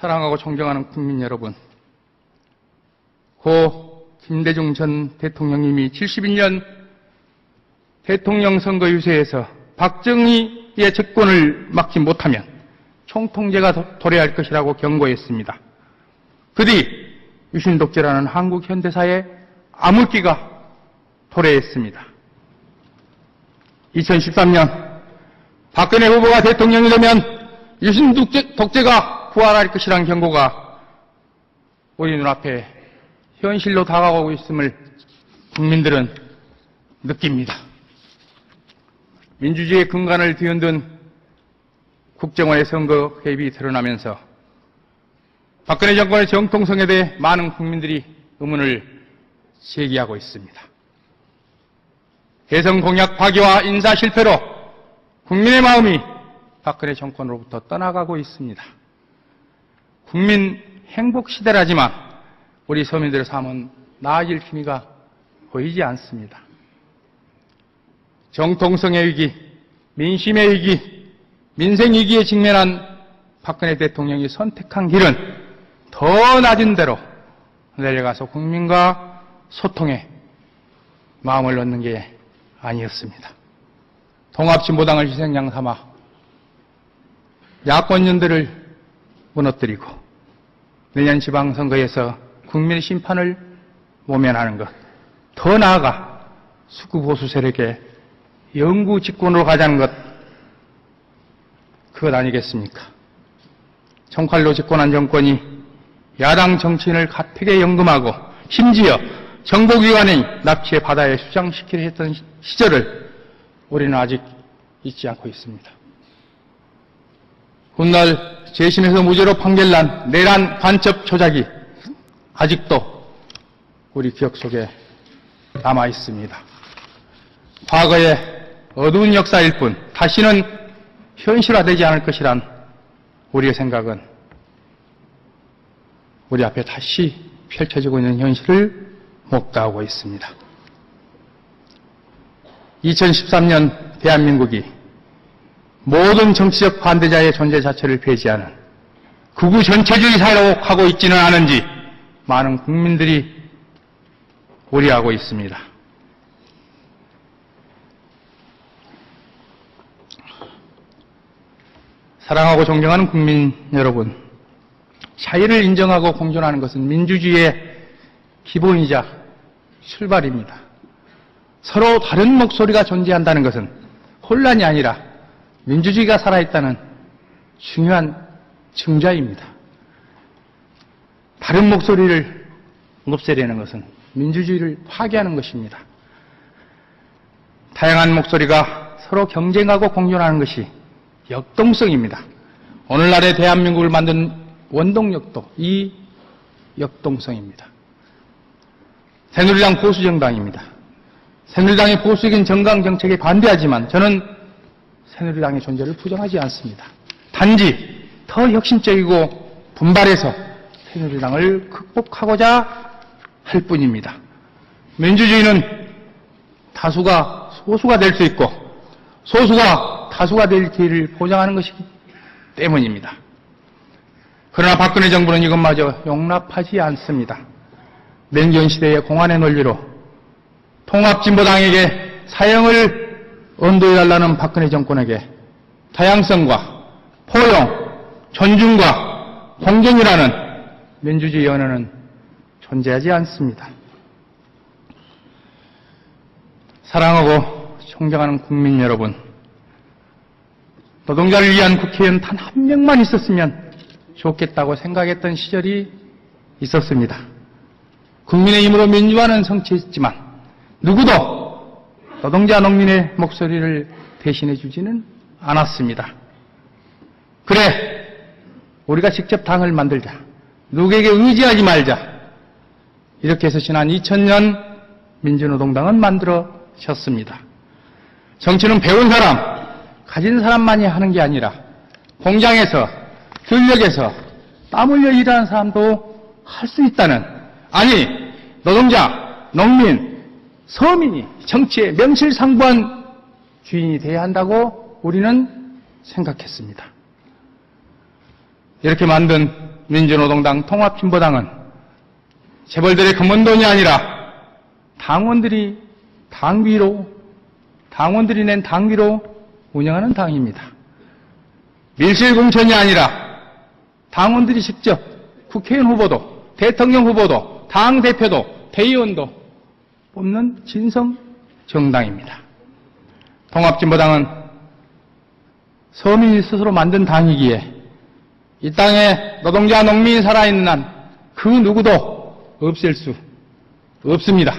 사랑하고 존경하는 국민 여러분, 고 김대중 전 대통령님이 71년 대통령 선거 유세에서 박정희의 집권을 막지 못하면 총통제가 도래할 것이라고 경고했습니다. 그 뒤 유신 독재라는 한국 현대사의 암흑기가 도래했습니다. 2013년 박근혜 후보가 대통령이 되면 유신 독재가 부활할 것이라는 경고가 우리 눈앞에 현실로 다가오고 있음을 국민들은 느낍니다. 민주주의의 근간을 뒤흔든 국정원의 선거 개입이 드러나면서 박근혜 정권의 정통성에 대해 많은 국민들이 의문을 제기하고 있습니다. 대선 공약 파기와 인사 실패로 국민의 마음이 박근혜 정권으로부터 떠나가고 있습니다. 국민 행복 시대라지만 우리 서민들의 삶은 나아질 기미가 보이지 않습니다. 정통성의 위기, 민심의 위기, 민생 위기에 직면한 박근혜 대통령이 선택한 길은 더 낮은 데로 내려가서 국민과 소통에 마음을 넣는 게 아니었습니다. 통합진보당을 희생양 삼아 야권연대를 무너뜨리고 내년 지방선거에서 국민의 심판을 모면하는 것, 더 나아가 수구보수 세력의 영구 집권으로 가자는 것, 그것 아니겠습니까? 총칼로 집권한 정권이 야당 정치인을 가택에 연금하고 심지어 정보기관의 납치의 바다에 수장시키려 했던 시절을 우리는 아직 잊지 않고 있습니다. 훗날 재심에서 무죄로 판결난 내란 간첩 조작이 아직도 우리 기억 속에 남아 있습니다. 과거의 어두운 역사일 뿐 다시는 현실화되지 않을 것이란 우리의 생각은 우리 앞에 다시 펼쳐지고 있는 현실을 목도하고 있습니다. 2013년 대한민국이 모든 정치적 반대자의 존재 자체를 배제하는 극우 전체주의 사회로 가고 있지는 않은지 많은 국민들이 우려하고 있습니다. 사랑하고 존경하는 국민 여러분, 차이를 인정하고 공존하는 것은 민주주의의 기본이자 출발입니다. 서로 다른 목소리가 존재한다는 것은 혼란이 아니라 민주주의가 살아있다는 중요한 증자입니다. 다른 목소리를 없애려는 것은 민주주의를 파괴하는 것입니다. 다양한 목소리가 서로 경쟁하고 공존하는 것이 역동성입니다. 오늘날의 대한민국을 만든 원동력도 이 역동성입니다. 새누리당 보수정당입니다. 새누리당의 보수적인 정강정책에 반대하지만 저는 새누리당의 존재를 부정하지 않습니다. 단지 더 혁신적이고 분발해서 새누리당을 극복하고자 할 뿐입니다. 민주주의는 다수가 소수가 될 수 있고 소수가 다수가 될 길을 보장하는 것이기 때문입니다. 그러나 박근혜 정부는 이것마저 용납하지 않습니다. 냉전 시대의 공안의 논리로 통합진보당에게 사형을 언도해달라는 박근혜 정권에게 다양성과 포용, 존중과 공존이라는 민주주의 언어는 존재하지 않습니다. 사랑하고 존경하는 국민 여러분, 노동자를 위한 국회의원 단 한 명만 있었으면 좋겠다고 생각했던 시절이 있었습니다. 국민의 힘으로 민주화는 성취했지만 누구도 노동자 농민의 목소리를 대신해 주지는 않았습니다. 그래, 우리가 직접 당을 만들자. 누구에게 의지하지 말자. 이렇게 해서 지난 2000년 민주노동당은 만들어졌습니다. 정치는 배운 사람, 가진 사람만이 하는 게 아니라 공장에서, 전력에서 땀 흘려 일하는 사람도 할 수 있다는, 아니 노동자, 농민, 서민이 정치의 명실상부한 주인이 돼야 한다고 우리는 생각했습니다. 이렇게 만든 민주노동당 통합진보당은 재벌들의 검은 돈이 아니라 당원들이 낸 당비로 운영하는 당입니다. 밀실공천이 아니라 당원들이 직접 국회의원 후보도, 대통령 후보도, 당대표도, 대의원도 뽑는 진성 정당입니다. 통합진보당은 서민이 스스로 만든 당이기에 이 땅에 노동자, 농민이 살아있는 한 그 누구도 없앨 수 없습니다.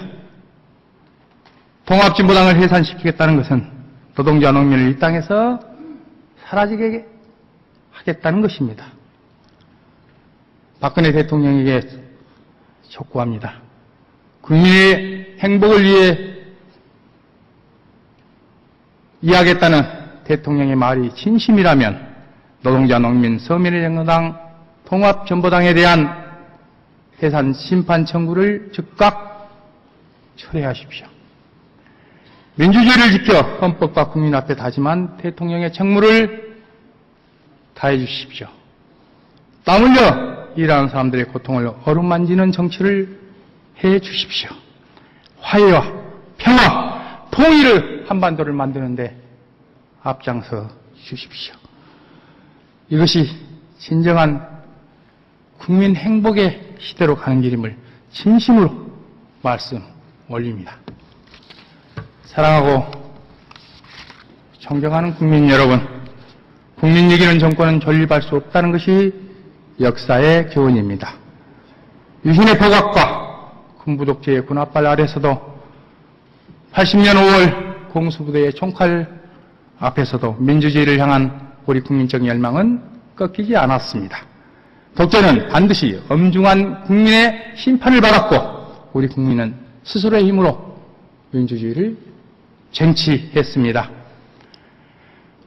통합진보당을 해산시키겠다는 것은 노동자, 농민을 이 땅에서 사라지게 하겠다는 것입니다. 박근혜 대통령에게 촉구합니다. 국민의 행복을 위해 이해하겠다는 대통령의 말이 진심이라면 노동자, 농민, 서민의정당, 통합진보당에 대한 해산 심판 청구를 즉각 철회하십시오. 민주주의를 지켜 헌법과 국민 앞에 다짐한 대통령의 책무를 다해 주십시오. 땀 흘려 일하는 사람들의 고통을 어루만지는 정치를 해 주십시오. 화해와 평화, 통일을 한반도를 만드는데 앞장서 주십시오. 이것이 진정한 국민 행복의 시대로 가는 길임을 진심으로 말씀 올립니다. 사랑하고 존경하는 국민 여러분, 국민 이기는 정권은 존립할 수 없다는 것이 역사의 교훈입니다. 유신의 포각과 군부독재의 군합발 아래서도 80년 5월 공수부대의 총칼 앞에서도 민주주의를 향한 우리 국민적 열망은 꺾이지 않았습니다. 독재는 반드시 엄중한 국민의 심판을 받았고 우리 국민은 스스로의 힘으로 민주주의를 쟁취했습니다.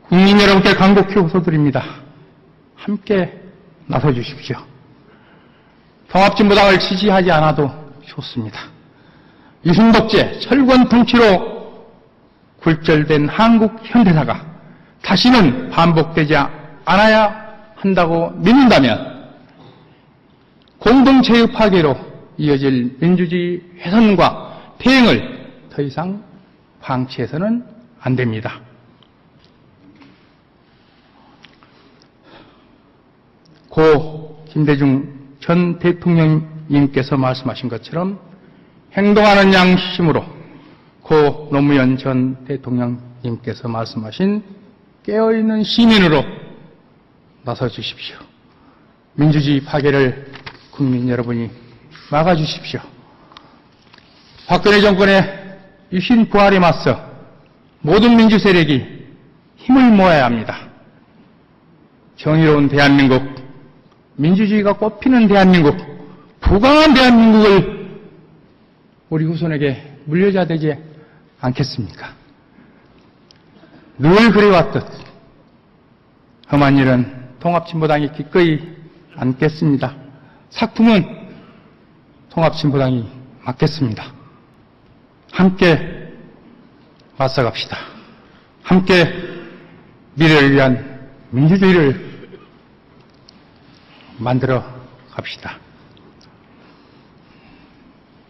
국민 여러분께 간곡히 호소드립니다. 함께 나서주십시오. 통합진보당을 지지하지 않아도 좋습니다. 유신독재, 철권 통치로 굴절된 한국 현대사가 다시는 반복되지 않아야 한다고 믿는다면 공동체의 파괴로 이어질 민주주의 훼손과 퇴행을 더 이상 방치해서는 안 됩니다. 고 김대중 전 대통령님께서 말씀하신 것처럼 행동하는 양심으로 고 노무현 전 대통령님께서 말씀하신 깨어있는 시민으로 나서 주십시오. 민주주의 파괴를 국민 여러분이 막아주십시오. 박근혜 정권의 유신 부활에 맞서 모든 민주 세력이 힘을 모아야 합니다. 정의로운 대한민국, 민주주의가 꽃피는 대한민국, 부강한 대한민국을 우리 후손에게 물려줘야 되지 않겠습니까? 늘 그래왔듯 험한 일은 통합진보당이 기꺼이 안겠습니다. 작품은 통합진보당이 맡겠습니다. 함께 맞서갑시다. 함께 미래를 위한 민주주의를 만들어 갑시다.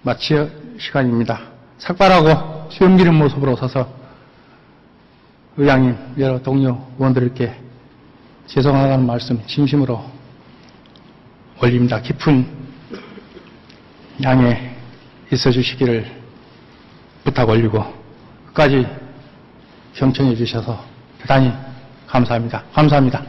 마칠 시간입니다. 삭발하고 수염 기른 모습으로 서서 의장님, 여러 동료 의원들께 죄송하다는 말씀 진심으로 올립니다. 깊은 양해 있어 주시기를 부탁 올리고 끝까지 경청해 주셔서 대단히 감사합니다. 감사합니다.